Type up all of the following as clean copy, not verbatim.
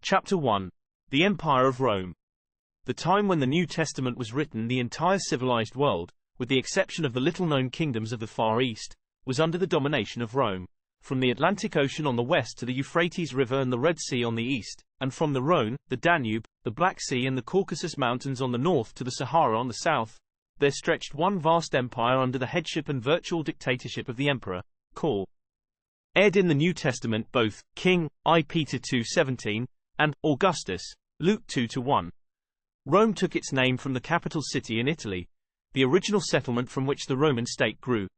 Chapter 1. The Empire of Rome. The time when the New Testament was written, the entire civilized world, with the exception of the little-known kingdoms of the Far East, was under the domination of Rome. From the Atlantic Ocean on the west to the Euphrates River and the Red Sea on the east, and from the Rhone, the Danube, the Black Sea and the Caucasus Mountains on the north to the Sahara on the south, there stretched one vast empire under the headship and virtual dictatorship of the emperor, called Ed in the New Testament both King, I Peter 2:17, and Augustus, Luke 2:1. Rome took its name from the capital city in Italy, the original settlement from which the Roman state grew.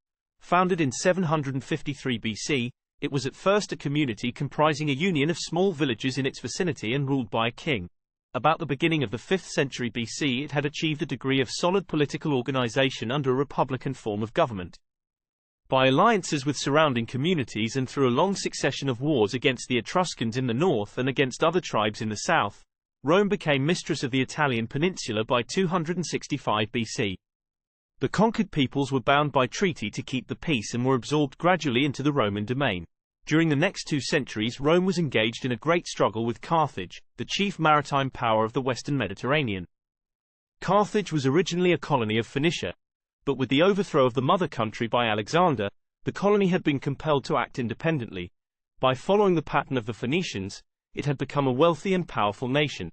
Founded in 753 BC, it was at first a community comprising a union of small villages in its vicinity and ruled by a king. About the beginning of the 5th century BC, it had achieved a degree of solid political organization under a republican form of government. By alliances with surrounding communities and through a long succession of wars against the Etruscans in the north and against other tribes in the south, Rome became mistress of the Italian peninsula by 265 BC. The conquered peoples were bound by treaty to keep the peace and were absorbed gradually into the Roman domain. During the next 2 centuries, Rome was engaged in a great struggle with Carthage, the chief maritime power of the western Mediterranean. Carthage was originally a colony of Phoenicia, but with the overthrow of the mother country by Alexander, the colony had been compelled to act independently. By following the pattern of the Phoenicians, it had become a wealthy and powerful nation.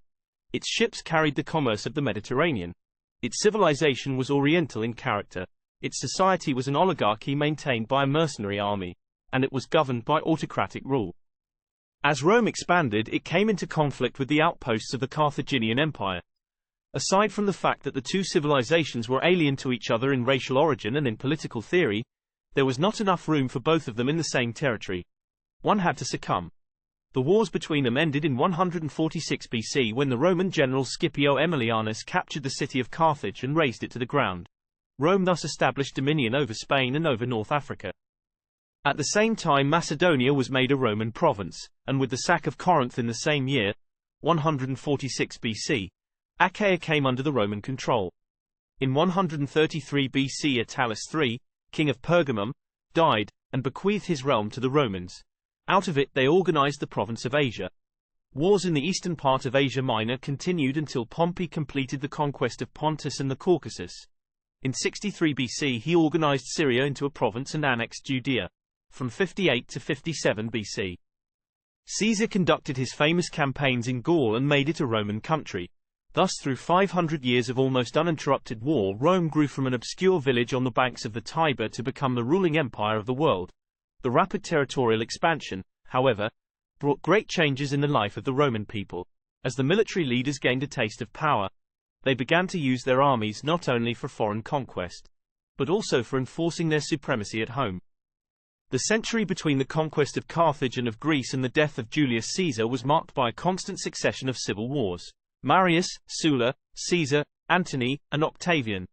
Its ships carried the commerce of the Mediterranean. Its civilization was oriental in character. Its society was an oligarchy maintained by a mercenary army, and it was governed by autocratic rule. As Rome expanded, it came into conflict with the outposts of the Carthaginian Empire. Aside from the fact that the two civilizations were alien to each other in racial origin and in political theory, there was not enough room for both of them in the same territory. One had to succumb. The wars between them ended in 146 BC when the Roman general Scipio Aemilianus captured the city of Carthage and razed it to the ground. Rome thus established dominion over Spain and over North Africa. At the same time, Macedonia was made a Roman province, and with the sack of Corinth in the same year, 146 BC, Achaia came under the Roman control. In 133 BC, Attalus III, king of Pergamum, died, and bequeathed his realm to the Romans. Out of it they organized the province of Asia. Wars in the eastern part of Asia Minor continued until Pompey completed the conquest of Pontus and the Caucasus. In 63 BC he organized Syria into a province and annexed Judea. From 58 to 57 BC. Caesar conducted his famous campaigns in Gaul and made it a Roman country. Thus, through 500 years of almost uninterrupted war, Rome grew from an obscure village on the banks of the Tiber to become the ruling empire of the world. The rapid territorial expansion, however, brought great changes in the life of the Roman people. As the military leaders gained a taste of power, they began to use their armies not only for foreign conquest, but also for enforcing their supremacy at home. The century between the conquest of Carthage and of Greece and the death of Julius Caesar was marked by a constant succession of civil wars. Marius, Sulla, Caesar, Antony, and Octavian,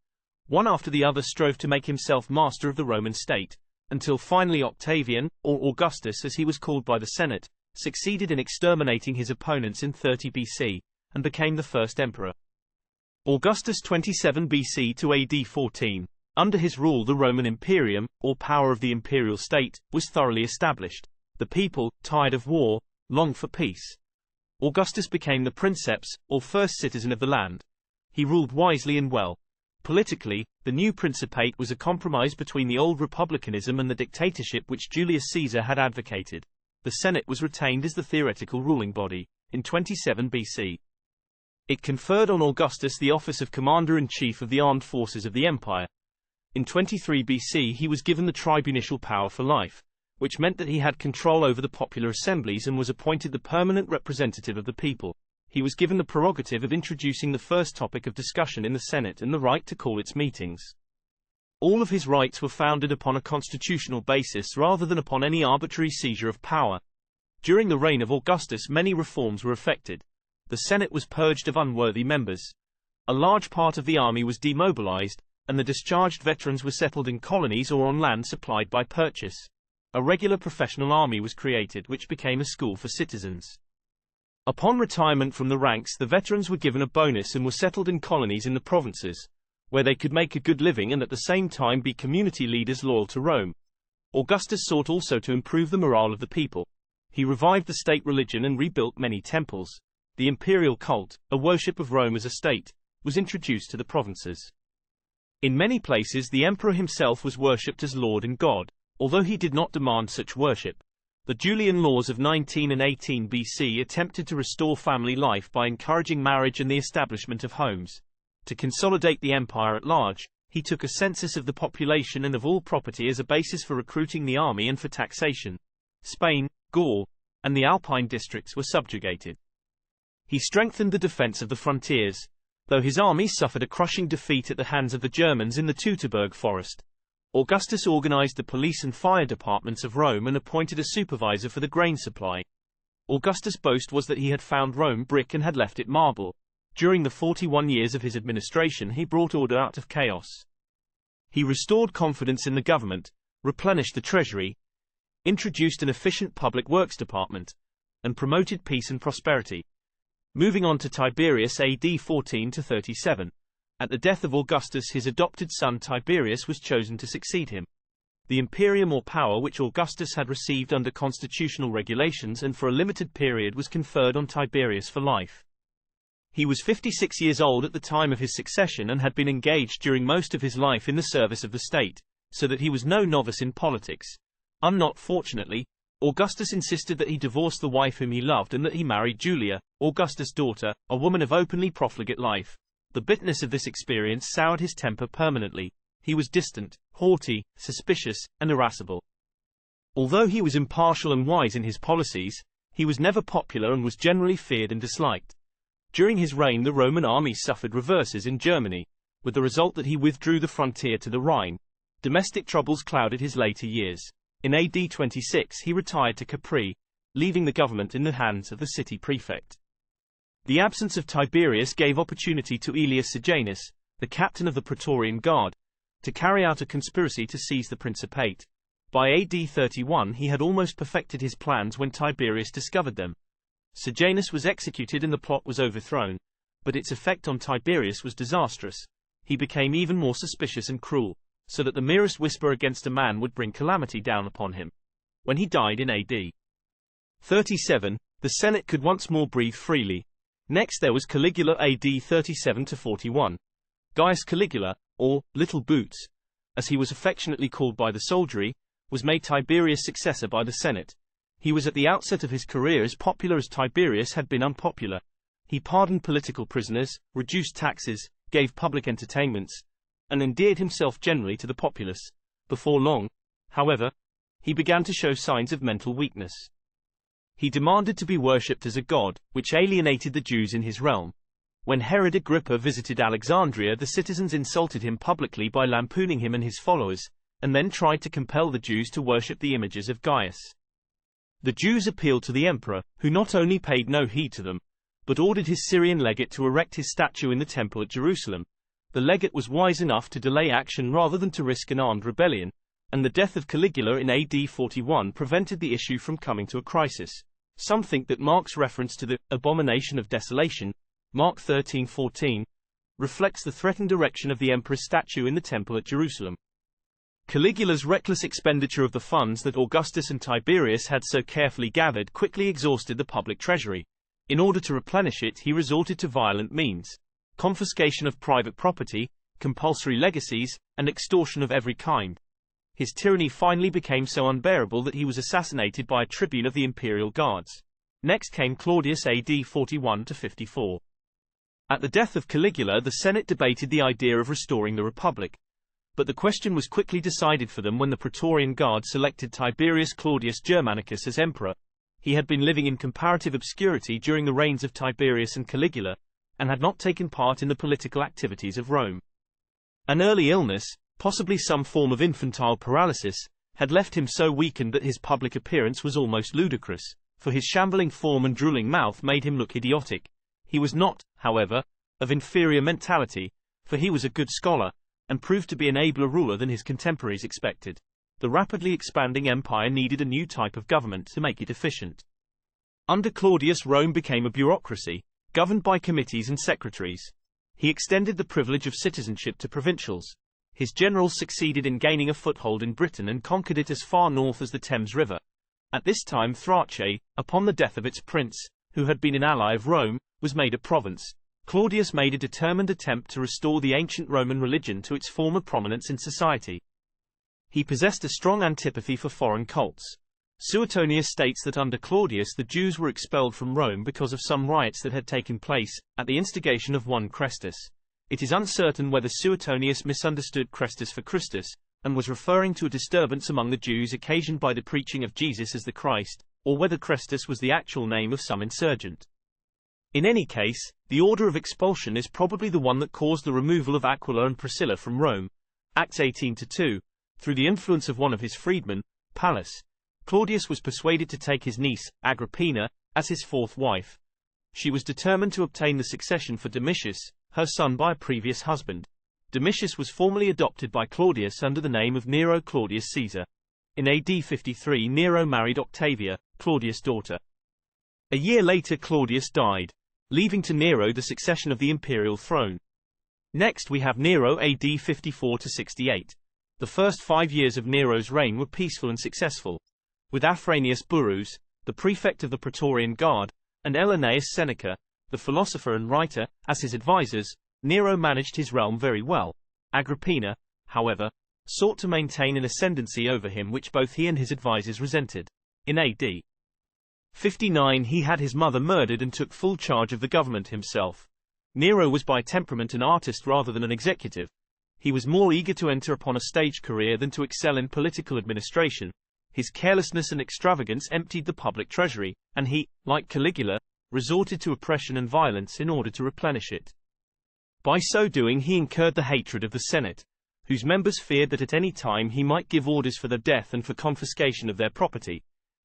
one after the other, strove to make himself master of the Roman state, until finally Octavian, or Augustus as he was called by the Senate, succeeded in exterminating his opponents in 30 BC, and became the first emperor. Augustus 27 BC to AD 14. Under his rule the Roman Imperium, or power of the imperial state, was thoroughly established. The people, tired of war, longed for peace. Augustus became the princeps, or first citizen of the land. He ruled wisely and well. Politically, the new principate was a compromise between the old republicanism and the dictatorship which Julius Caesar had advocated. The Senate was retained as the theoretical ruling body. In 27 BC, it conferred on Augustus the office of commander-in-chief of the armed forces of the empire. In 23 BC he was given the tribunicial power for life, which meant that he had control over the popular assemblies and was appointed the permanent representative of the people. He was given the prerogative of introducing the first topic of discussion in the Senate and the right to call its meetings. All of his rights were founded upon a constitutional basis rather than upon any arbitrary seizure of power. During the reign of Augustus many reforms were effected. The Senate was purged of unworthy members. A large part of the army was demobilized, and the discharged veterans were settled in colonies or on land supplied by purchase. A regular professional army was created which became a school for citizens. Upon retirement from the ranks, the veterans were given a bonus and were settled in colonies in the provinces, where they could make a good living and at the same time be community leaders loyal to Rome. Augustus sought also to improve the morale of the people. He revived the state religion and rebuilt many temples. the imperial cult, a worship of Rome as a state, was introduced to the provinces. In many places the emperor himself was worshipped as Lord and God, although he did not demand such worship. The Julian laws of 19 and 18 BC attempted to restore family life by encouraging marriage and the establishment of homes. To consolidate the empire at large, he took a census of the population and of all property as a basis for recruiting the army and for taxation. Spain, Gaul, and the Alpine districts were subjugated. He strengthened the defense of the frontiers, though his army suffered a crushing defeat at the hands of the Germans in the Teutoburg forest. Augustus organized the police and fire departments of Rome and appointed a supervisor for the grain supply. Augustus' boast was that he had found Rome brick and had left it marble. During the 41 years of his administration he brought order out of chaos. He restored confidence in the government, replenished the treasury, introduced an efficient public works department, and promoted peace and prosperity. Moving on to Tiberius AD 14 to 37. At the death of Augustus his adopted son Tiberius was chosen to succeed him. The imperium or power which Augustus had received under constitutional regulations and for a limited period was conferred on Tiberius for life. He was 56 years old at the time of his succession and had been engaged during most of his life in the service of the state, so that he was no novice in politics. Not fortunately, Augustus insisted that he divorce the wife whom he loved and that he marry Julia, Augustus' daughter, a woman of openly profligate life. The bitterness of this experience soured his temper permanently. He was distant, haughty, suspicious, and irascible. Although he was impartial and wise in his policies, he was never popular and was generally feared and disliked. During his reign the Roman army suffered reverses in Germany, with the result that he withdrew the frontier to the Rhine. Domestic troubles clouded his later years. In AD 26 he retired to Capri, leaving the government in the hands of the city prefect. The absence of Tiberius gave opportunity to Aelius Sejanus, the captain of the Praetorian Guard, to carry out a conspiracy to seize the Principate. By AD 31 he had almost perfected his plans when Tiberius discovered them. Sejanus was executed and the plot was overthrown, but its effect on Tiberius was disastrous. He became even more suspicious and cruel, so that the merest whisper against a man would bring calamity down upon him. When he died in AD 37, the Senate could once more breathe freely. Next there was Caligula AD 37 to 41. Gaius Caligula, or Little Boots, as he was affectionately called by the soldiery, was made Tiberius' successor by the Senate. He was at the outset of his career as popular as Tiberius had been unpopular. He pardoned political prisoners, reduced taxes, gave public entertainments, and endeared himself generally to the populace. Before long, however, he began to show signs of mental weakness. He demanded to be worshipped as a god, which alienated the Jews in his realm. When Herod Agrippa visited Alexandria, the citizens insulted him publicly by lampooning him and his followers, and then tried to compel the Jews to worship the images of Gaius. The Jews appealed to the emperor, who not only paid no heed to them, but ordered his Syrian legate to erect his statue in the temple at Jerusalem. The legate was wise enough to delay action rather than to risk an armed rebellion, and the death of Caligula in AD 41 prevented the issue from coming to a crisis. Some think that Mark's reference to the abomination of desolation, Mark 13:14, reflects the threatened erection of the emperor's statue in the temple at Jerusalem. Caligula's reckless expenditure of the funds that Augustus and Tiberius had so carefully gathered quickly exhausted the public treasury. In order to replenish it, he resorted to violent means: confiscation of private property, compulsory legacies, and extortion of every kind. His tyranny finally became so unbearable that he was assassinated by a tribune of the imperial guards. Next came Claudius AD 41 to 54. At the death of Caligula, the Senate debated the idea of restoring the Republic. But the question was quickly decided for them when the Praetorian Guard selected Tiberius Claudius Germanicus as emperor. He had been living in comparative obscurity during the reigns of Tiberius and Caligula, and had not taken part in the political activities of Rome. An early illness, possibly some form of infantile paralysis, had left him so weakened that his public appearance was almost ludicrous, for his shambling form and drooling mouth made him look idiotic. He was not, however, of inferior mentality, for he was a good scholar, and proved to be an abler ruler than his contemporaries expected. The rapidly expanding empire needed a new type of government to make it efficient. Under Claudius, Rome became a bureaucracy, governed by committees and secretaries. He extended the privilege of citizenship to provincials. His generals succeeded in gaining a foothold in Britain and conquered it as far north as the Thames River. At this time Thrace, upon the death of its prince, who had been an ally of Rome, was made a province. Claudius made a determined attempt to restore the ancient Roman religion to its former prominence in society. He possessed a strong antipathy for foreign cults. Suetonius states that under Claudius the Jews were expelled from Rome because of some riots that had taken place, at the instigation of one Chrestus. It is uncertain whether Suetonius misunderstood Chrestus for Christus, and was referring to a disturbance among the Jews occasioned by the preaching of Jesus as the Christ, or whether Chrestus was the actual name of some insurgent. In any case, the order of expulsion is probably the one that caused the removal of Aquila and Priscilla from Rome, Acts 18-2, through the influence of one of his freedmen, Pallas. Claudius was persuaded to take his niece, Agrippina, as his fourth wife. She was determined to obtain the succession for Domitius, her son by a previous husband. Domitius was formally adopted by Claudius under the name of Nero Claudius Caesar. In AD 53 Nero married Octavia, Claudius' daughter. A year later Claudius died, leaving to Nero the succession of the imperial throne. Next we have Nero AD 54-68. The first 5 years of Nero's reign were peaceful and successful. With Afranius Burrus, the prefect of the Praetorian Guard, and Elanaeus Seneca, the philosopher and writer, as his advisors, Nero managed his realm very well. Agrippina, however, sought to maintain an ascendancy over him which both he and his advisors resented. In AD 59 he had his mother murdered and took full charge of the government himself. Nero was by temperament an artist rather than an executive. He was more eager to enter upon a stage career than to excel in political administration. His carelessness and extravagance emptied the public treasury, and he, like Caligula, resorted to oppression and violence in order to replenish it. By so doing he incurred the hatred of the Senate, whose members feared that at any time he might give orders for their death and for confiscation of their property.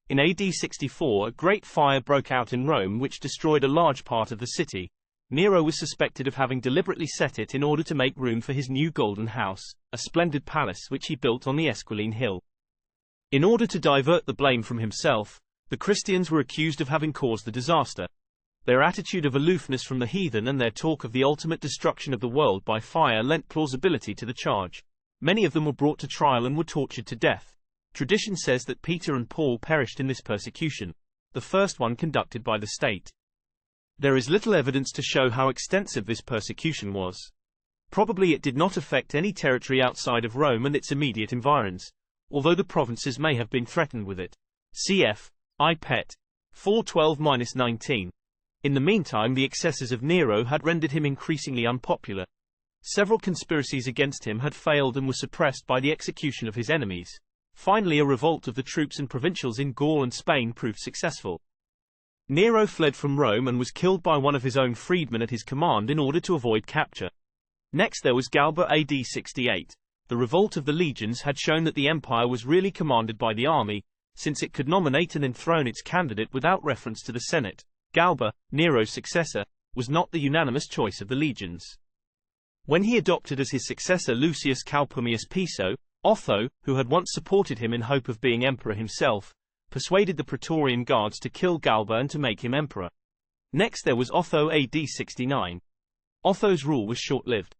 In AD 64 a great fire broke out in Rome which destroyed a large part of the city. Nero was suspected of having deliberately set it in order to make room for his new golden house, a splendid palace which he built on the Esquiline Hill. In order to divert the blame from himself, the Christians were accused of having caused the disaster. Their attitude of aloofness from the heathen and their talk of the ultimate destruction of the world by fire lent plausibility to the charge. Many of them were brought to trial and were tortured to death. Tradition says that Peter and Paul perished in this persecution, the first one conducted by the state. There is little evidence to show how extensive this persecution was. Probably it did not affect any territory outside of Rome and its immediate environs, although the provinces may have been threatened with it. Cf. Ipet. 412-19. In the meantime the excesses of Nero had rendered him increasingly unpopular. Several conspiracies against him had failed and were suppressed by the execution of his enemies. Finally a revolt of the troops and provincials in Gaul and Spain proved successful. Nero fled from Rome and was killed by one of his own freedmen at his command in order to avoid capture. Next there was Galba AD 68. The revolt of the legions had shown that the empire was really commanded by the army, since it could nominate and enthrone its candidate without reference to the Senate. Galba, Nero's successor, was not the unanimous choice of the legions. When he adopted as his successor Lucius Calpurnius Piso, Otho, who had once supported him in hope of being emperor himself, persuaded the Praetorian Guards to kill Galba and to make him emperor. Next there was Otho AD 69. Otho's rule was short-lived.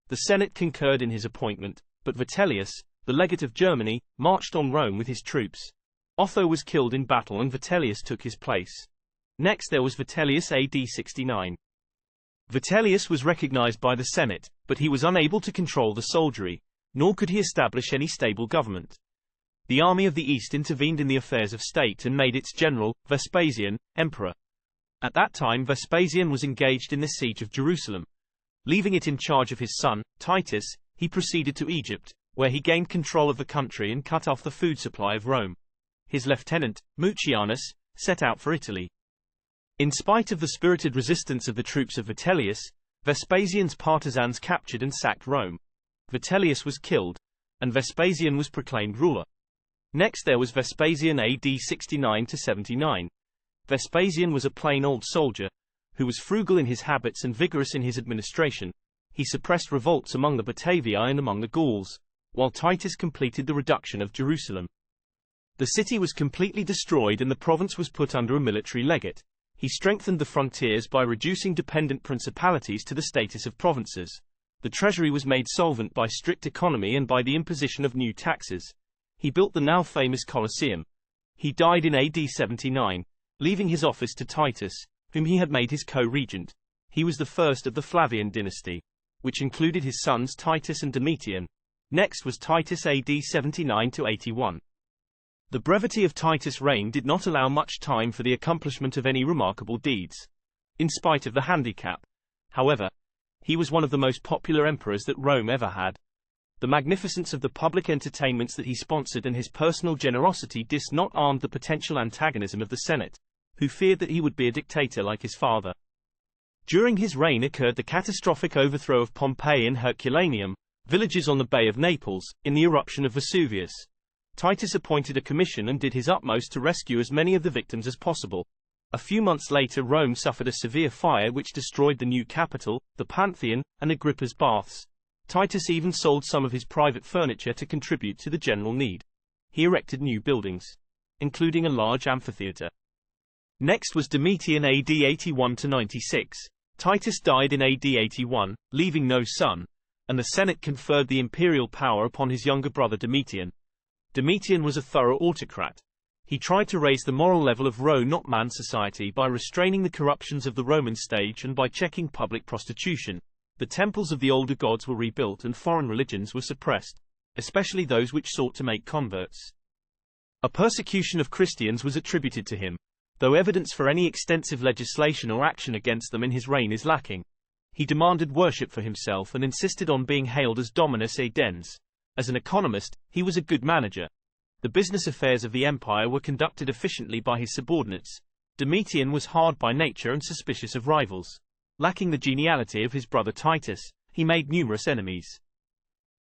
The Senate concurred in his appointment, but Vitellius, the legate of Germany, marched on Rome with his troops. Otho was killed in battle and Vitellius took his place. Next there was Vitellius AD 69. Vitellius was recognized by the Senate, but he was unable to control the soldiery, nor could he establish any stable government. The army of the East intervened in the affairs of state and made its general, Vespasian, emperor. At that time Vespasian was engaged in the siege of Jerusalem. Leaving it in charge of his son, Titus, he proceeded to Egypt, where he gained control of the country and cut off the food supply of Rome. His lieutenant, Mucianus, set out for Italy. In spite of the spirited resistance of the troops of Vitellius, Vespasian's partisans captured and sacked Rome. Vitellius was killed, and Vespasian was proclaimed ruler. Next there was Vespasian AD 69-79. Vespasian was a plain old soldier, who was frugal in his habits and vigorous in his administration. He suppressed revolts among the Batavii and among the Gauls, while Titus completed the reduction of Jerusalem. The city was completely destroyed and the province was put under a military legate. He strengthened the frontiers by reducing dependent principalities to the status of provinces. The treasury was made solvent by strict economy and by the imposition of new taxes. He built the now famous Colosseum. He died in AD 79, leaving his office to Titus, whom he had made his co-regent. He was the first of the Flavian dynasty, which included his sons Titus and Domitian. Next was Titus AD 79 to 81. The brevity of Titus' reign did not allow much time for the accomplishment of any remarkable deeds. In spite of the handicap, however, he was one of the most popular emperors that Rome ever had. The magnificence of the public entertainments that he sponsored and his personal generosity did not arm the potential antagonism of the Senate, who feared that he would be a dictator like his father. During his reign occurred the catastrophic overthrow of Pompeii and Herculaneum, villages on the Bay of Naples, in the eruption of Vesuvius. Titus appointed a commission and did his utmost to rescue as many of the victims as possible. A few months later Rome suffered a severe fire which destroyed the new Capitol, the Pantheon, and Agrippa's baths. Titus even sold some of his private furniture to contribute to the general need. He erected new buildings, including a large amphitheater. Next was Domitian AD 81 to 96. Titus died in AD 81, leaving no son, and the Senate conferred the imperial power upon his younger brother Domitian. Domitian was a thorough autocrat. He tried to raise the moral level of Rome-not-man society by restraining the corruptions of the Roman stage and by checking public prostitution. The temples of the older gods were rebuilt and foreign religions were suppressed, especially those which sought to make converts. A persecution of Christians was attributed to him, though evidence for any extensive legislation or action against them in his reign is lacking. He demanded worship for himself and insisted on being hailed as Dominus Eerdmans. As an economist, he was a good manager. The business affairs of the empire were conducted efficiently by his subordinates. Domitian was hard by nature and suspicious of rivals. Lacking the geniality of his brother Titus, he made numerous enemies.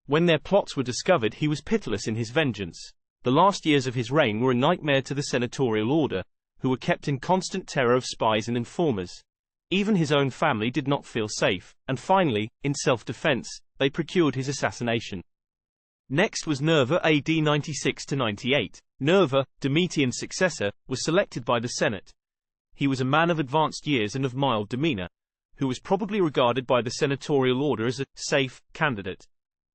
When their plots were discovered, he was pitiless in his vengeance. The last years of his reign were a nightmare to the senatorial order, who were kept in constant terror of spies and informers. Even his own family did not feel safe, and finally, in self-defense, they procured his assassination. Next was Nerva AD 96 to 98. Nerva, Domitian's successor, was selected by the Senate. He was a man of advanced years and of mild demeanor, who was probably regarded by the senatorial order as a safe candidate.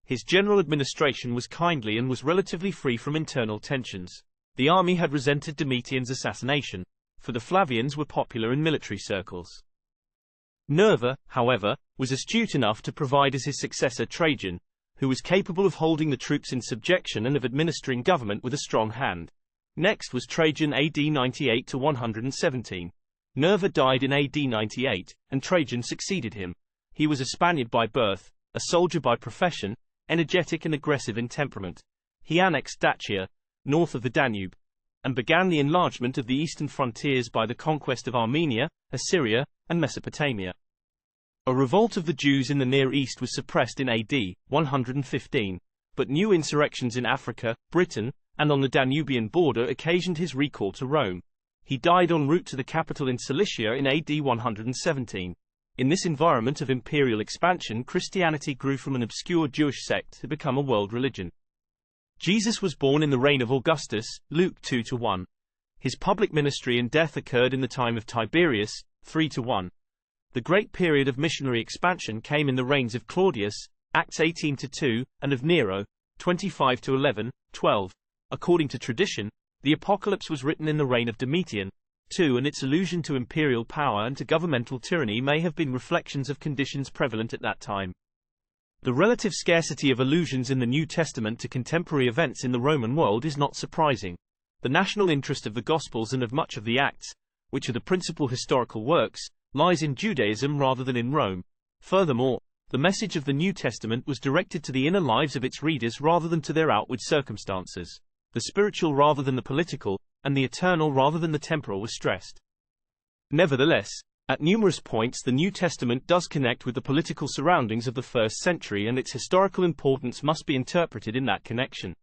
His general administration was kindly and was relatively free from internal tensions. The army had resented Domitian's assassination, for the Flavians were popular in military circles. Nerva, however, was astute enough to provide as his successor Trajan, who was capable of holding the troops in subjection and of administering government with a strong hand. Next was Trajan AD 98 to 117. Nerva died in AD 98, and Trajan succeeded him. He was a Spaniard by birth, a soldier by profession, energetic and aggressive in temperament. He annexed Dacia, north of the Danube, and began the enlargement of the eastern frontiers by the conquest of Armenia, Assyria, and Mesopotamia. A revolt of the Jews in the Near East was suppressed in AD 115, but new insurrections in Africa, Britain, and on the Danubian border occasioned his recall to Rome. He died en route to the capital in Cilicia in AD 117. In this environment of imperial expansion, Christianity grew from an obscure Jewish sect to become a world religion. Jesus was born in the reign of Augustus, Luke 2-1. His public ministry and death occurred in the time of Tiberius, 3-1. The great period of missionary expansion came in the reigns of Claudius, Acts 18-2, and of Nero, 25-11, 12. According to tradition, the Apocalypse was written in the reign of Domitian, too, and its allusion to imperial power and to governmental tyranny may have been reflections of conditions prevalent at that time. The relative scarcity of allusions in the New Testament to contemporary events in the Roman world is not surprising. The national interest of the Gospels and of much of the Acts, which are the principal historical works, lies in Judaism rather than in Rome. Furthermore, the message of the New Testament was directed to the inner lives of its readers rather than to their outward circumstances. The spiritual rather than the political, and the eternal rather than the temporal was stressed. Nevertheless, at numerous points the New Testament does connect with the political surroundings of the first century, and its historical importance must be interpreted in that connection.